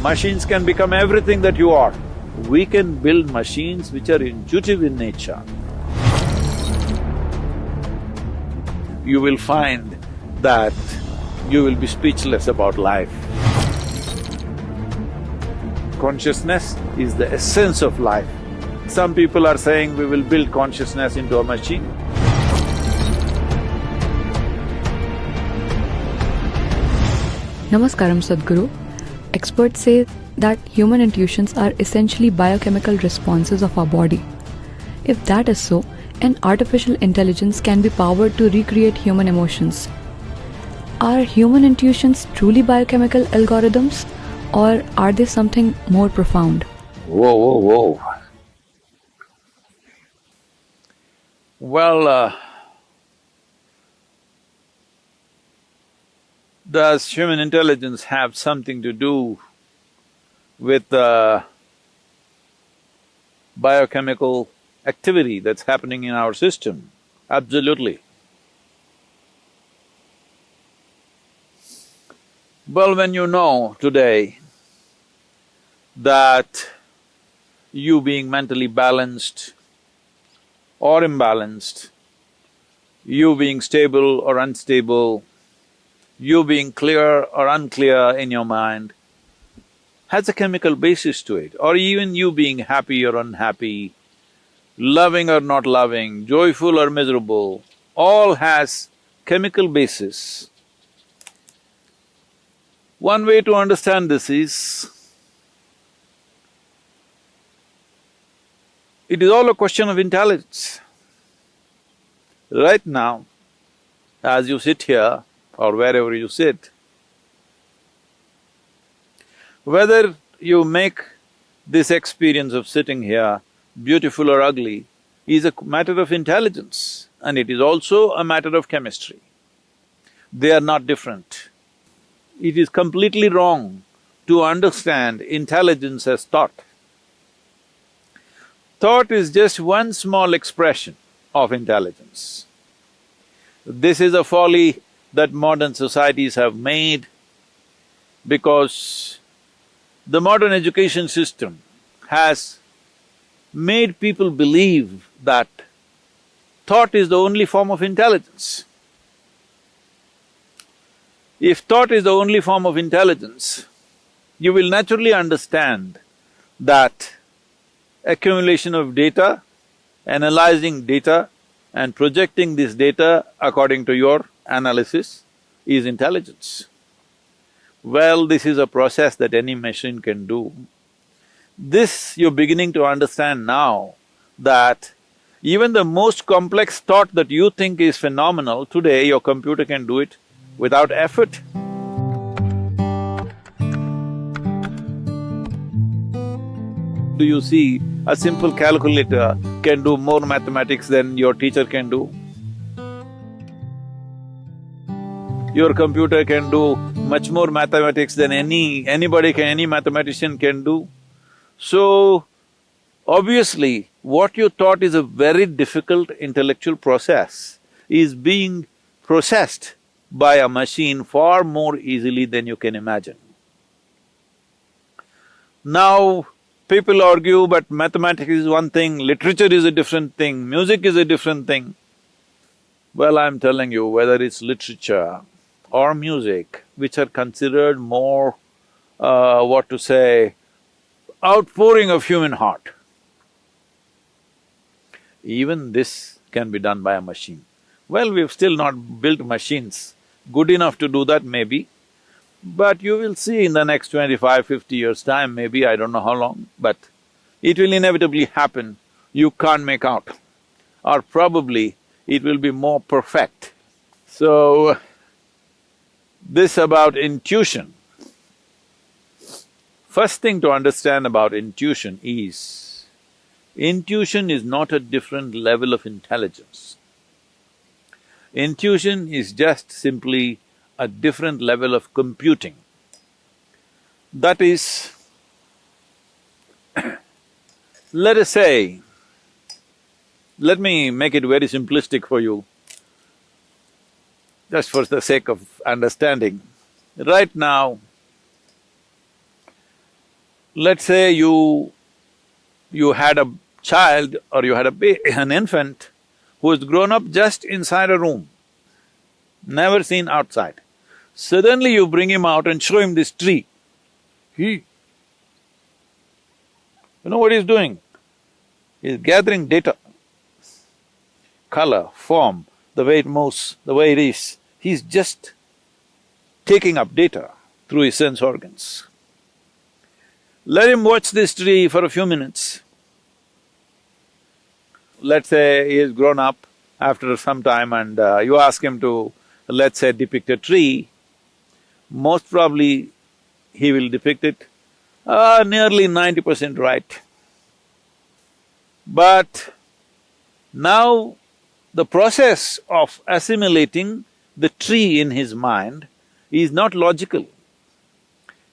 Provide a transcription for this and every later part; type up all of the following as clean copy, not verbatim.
Machines can become everything that you are. We can build machines which are intuitive in nature. You will find that you will be speechless about life. Consciousness is the essence of life. Some people are saying we will build consciousness into a machine. Namaskaram, Sadhguru. Experts say that human intuitions are essentially biochemical responses of our body. If that is so, an artificial intelligence can be powered to recreate human emotions. Are human intuitions truly biochemical algorithms, or are they something more profound? Whoa. Well, does human intelligence have something to do with biochemical activity that's happening in our system? Absolutely. Well, when you know today that you being mentally balanced or imbalanced, you being stable or unstable, you being clear or unclear in your mind, has a chemical basis to it, or even you being happy or unhappy, loving or not loving, joyful or miserable, all has chemical basis. One way to understand this is, it is all a question of intelligence. Right now, as you sit here, or wherever you sit, whether you make this experience of sitting here beautiful or ugly is a matter of intelligence, and it is also a matter of chemistry. They are not different. It is completely wrong to understand intelligence as thought. Thought is just one small expression of intelligence. This is a folly that modern societies have made because the modern education system has made people believe that thought is the only form of intelligence. If thought is the only form of intelligence, you will naturally understand that accumulation of data, analyzing data and projecting this data according to your analysis is intelligence. Well, this is a process that any machine can do. This you're beginning to understand now, that even the most complex thought that you think is phenomenal, today your computer can do it without effort. Do you see a simple calculator can do more mathematics than your teacher can do? Your computer can do much more mathematics than any mathematician can do. So, obviously, what you thought is a very difficult intellectual process is being processed by a machine far more easily than you can imagine. Now, people argue, but mathematics is one thing, literature is a different thing, music is a different thing. Well, I'm telling you, whether it's literature or music, which are considered more, outpouring of human heart, even this can be done by a machine. Well, we've still not built machines good enough to do that maybe, but you will see in the next 25, 50 years' time, maybe, I don't know how long, but it will inevitably happen, you can't make out. Or probably it will be more perfect. So, this about intuition. First thing to understand about intuition is not a different level of intelligence. Intuition is just simply a different level of computing. That is, let us say, let me make it very simplistic for you, just for the sake of understanding. Right now, Let's say you had a child or you had an infant who has grown up just inside a room, never seen outside. Suddenly you bring him out and show him this tree. You know what he's doing? He's gathering data, color, form, the way it moves, the way it is. He's just taking up data through his sense organs. Let him watch this tree for a few minutes. Let's say he has grown up after some time and you ask him to, let's say, depict a tree, most probably he will depict it nearly 90% right. But now the process of assimilating the tree in his mind is not logical.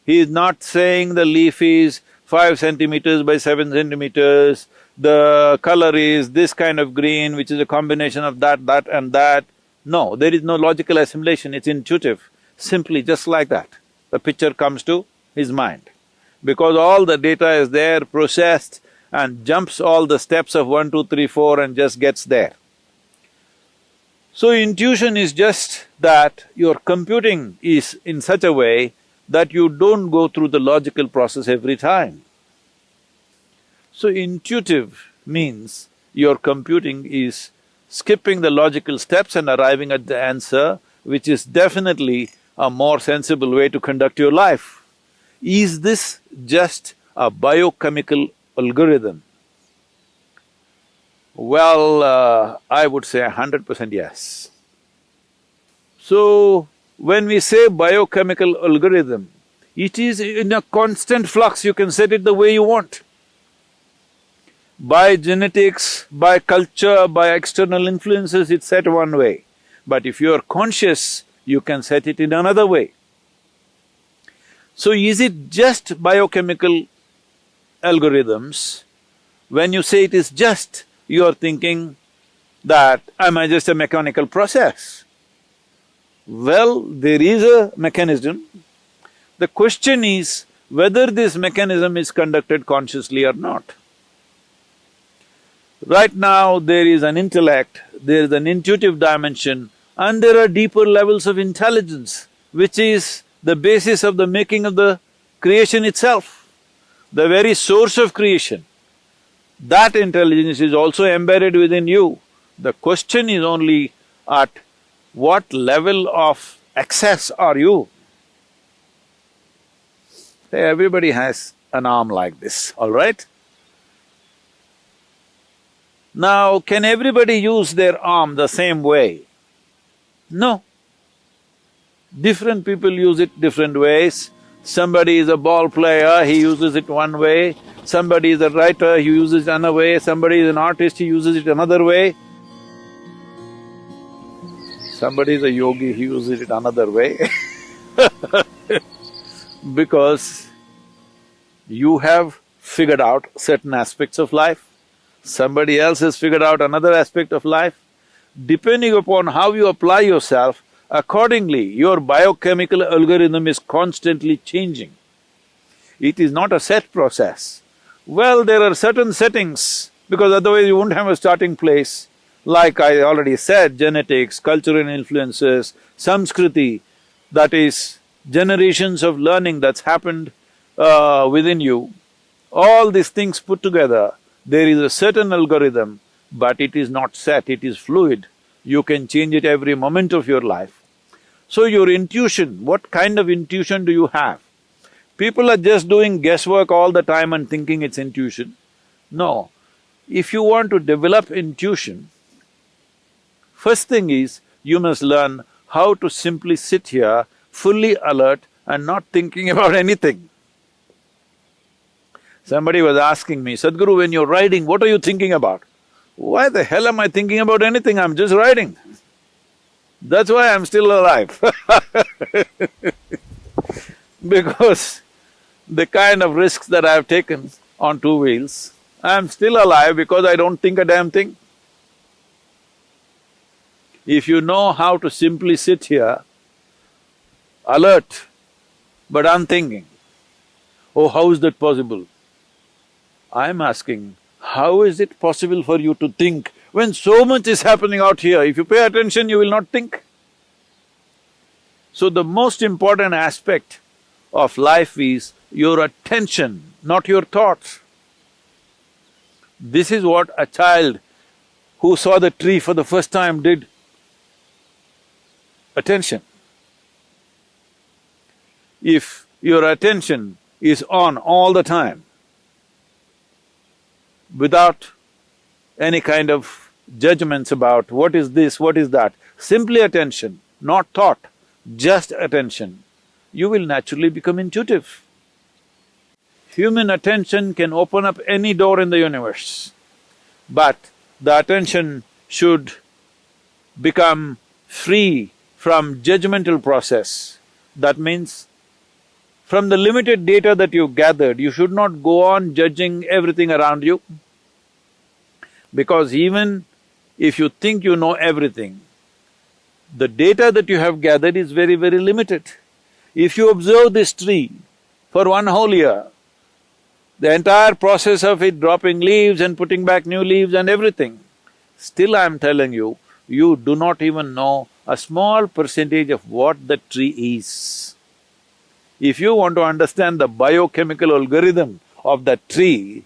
He is not saying the leaf is 5 centimeters by 7 centimeters, the color is this kind of green, which is a combination of that, that and that. No, there is no logical assimilation, it's intuitive. Simply just like that, the picture comes to his mind. Because all the data is there, processed, and jumps all the steps of 1, 2, 3, 4 and just gets there. So intuition is just that your computing is in such a way that you don't go through the logical process every time. So intuitive means your computing is skipping the logical steps and arriving at the answer, which is definitely a more sensible way to conduct your life. Is this just a biochemical algorithm? Well, I would say 100% yes. So, when we say biochemical algorithm, it is in a constant flux, you can set it the way you want. By genetics, by culture, by external influences, it's set one way. But if you are conscious, you can set it in another way. So is it just biochemical algorithms? When you say it is just, you are thinking that, am I just a mechanical process? Well, there is a mechanism. The question is whether this mechanism is conducted consciously or not. Right now, there is an intellect, there is an intuitive dimension, and there are deeper levels of intelligence, which is the basis of the making of the creation itself, the very source of creation. That intelligence is also embedded within you. The question is only at what level of access are you? Say, everybody has an arm like this, all right? Now, can everybody use their arm the same way? No. Different people use it different ways. Somebody is a ball player, he uses it one way. Somebody is a writer, he uses it another way. Somebody is an artist, he uses it another way. Somebody is a yogi, he uses it another way because you have figured out certain aspects of life, somebody else has figured out another aspect of life. Depending upon how you apply yourself, accordingly, your biochemical algorithm is constantly changing. It is not a set process. Well, there are certain settings, because otherwise you won't have a starting place. Like I already said, genetics, cultural influences, samskriti, that is generations of learning that's happened within you. All these things put together, there is a certain algorithm, but it is not set, it is fluid. You can change it every moment of your life. So your intuition, what kind of intuition do you have? People are just doing guesswork all the time and thinking it's intuition. No. If you want to develop intuition, first thing is, you must learn how to simply sit here, fully alert and not thinking about anything. Somebody was asking me, Sadhguru, when you're riding, what are you thinking about? Why the hell am I thinking about anything? I'm just riding. That's why I'm still alive because the kind of risks that I've taken on 2 wheels, I'm still alive because I don't think a damn thing. If you know how to simply sit here, alert but unthinking, Oh, how is that possible? I'm asking, how is it possible for you to think when so much is happening out here? If you pay attention, you will not think. So the most important aspect of life is your attention, not your thoughts. This is what a child who saw the tree for the first time did. Attention. If your attention is on all the time, without any kind of judgments about what is this, what is that, simply attention, not thought, just attention, you will naturally become intuitive. Human attention can open up any door in the universe, but the attention should become free from judgmental process. That means, from the limited data that you've gathered, you should not go on judging everything around you. Because even if you think you know everything, the data that you have gathered is very, very limited. If you observe this tree for one whole year, the entire process of it dropping leaves and putting back new leaves and everything, still I'm telling you, you do not even know a small percentage of what the tree is. If you want to understand the biochemical algorithm of that tree,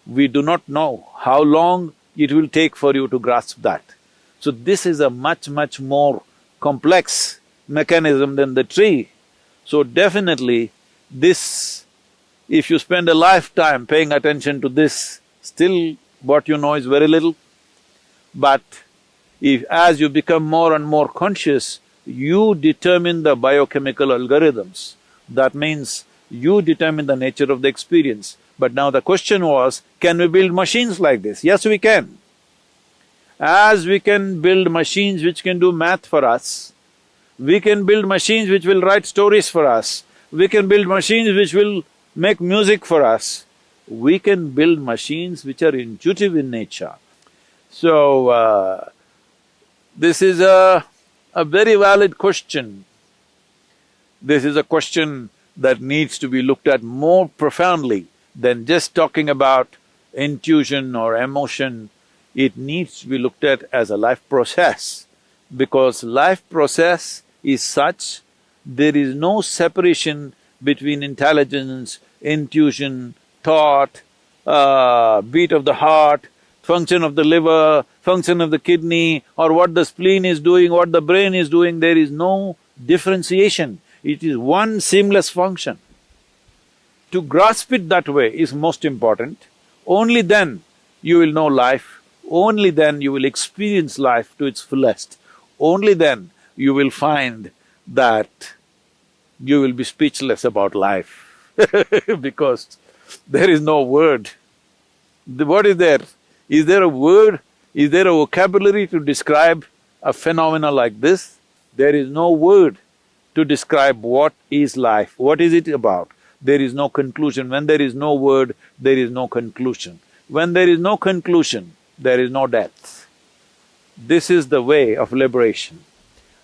we do not know how long it will take for you to grasp that. So this is a much, much more complex mechanism than the tree. So definitely this, if you spend a lifetime paying attention to this, still what you know is very little. But if as you become more and more conscious, you determine the biochemical algorithms. That means you determine the nature of the experience. But now the question was, can we build machines like this? Yes, we can. As we can build machines which can do math for us, we can build machines which will write stories for us, we can build machines which will make music for us, we can build machines which are intuitive in nature. So, this is a very valid question. This is a question that needs to be looked at more profoundly than just talking about intuition or emotion. It needs to be looked at as a life process, because life process is such, there is no separation between intelligence, intuition, thought, beat of the heart, function of the liver, function of the kidney, or what the spleen is doing, what the brain is doing. There is no differentiation. It is one seamless function. To grasp it that way is most important. Only then you will know life, only then you will experience life to its fullest. Only then you will find that you will be speechless about life because there is no word. What is there? Is there a word? Is there a vocabulary to describe a phenomena like this? There is no word to describe what is life, what is it about. There is no conclusion. When there is no word, there is no conclusion. When there is no conclusion, there is no death. This is the way of liberation.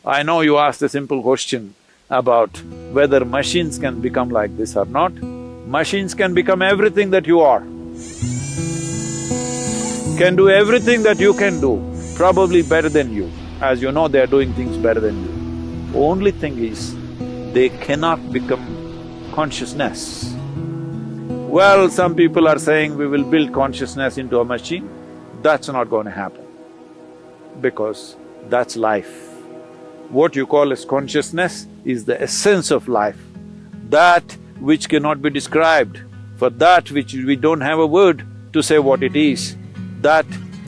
I know you asked a simple question about whether machines can become like this or not. Machines can become everything that you are, can do everything that you can do, probably better than you. As you know, they are doing things better than you. Only thing is, they cannot become consciousness. Well, some people are saying we will build consciousness into a machine. That's not going to happen, because that's life. What you call as consciousness is the essence of life, that which cannot be described, for that which we don't have a word to say what it is, that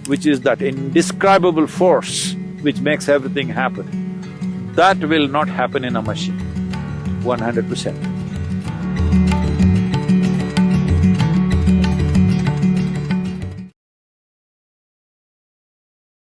which is that indescribable force which makes everything happen. That will not happen in a machine, 100%.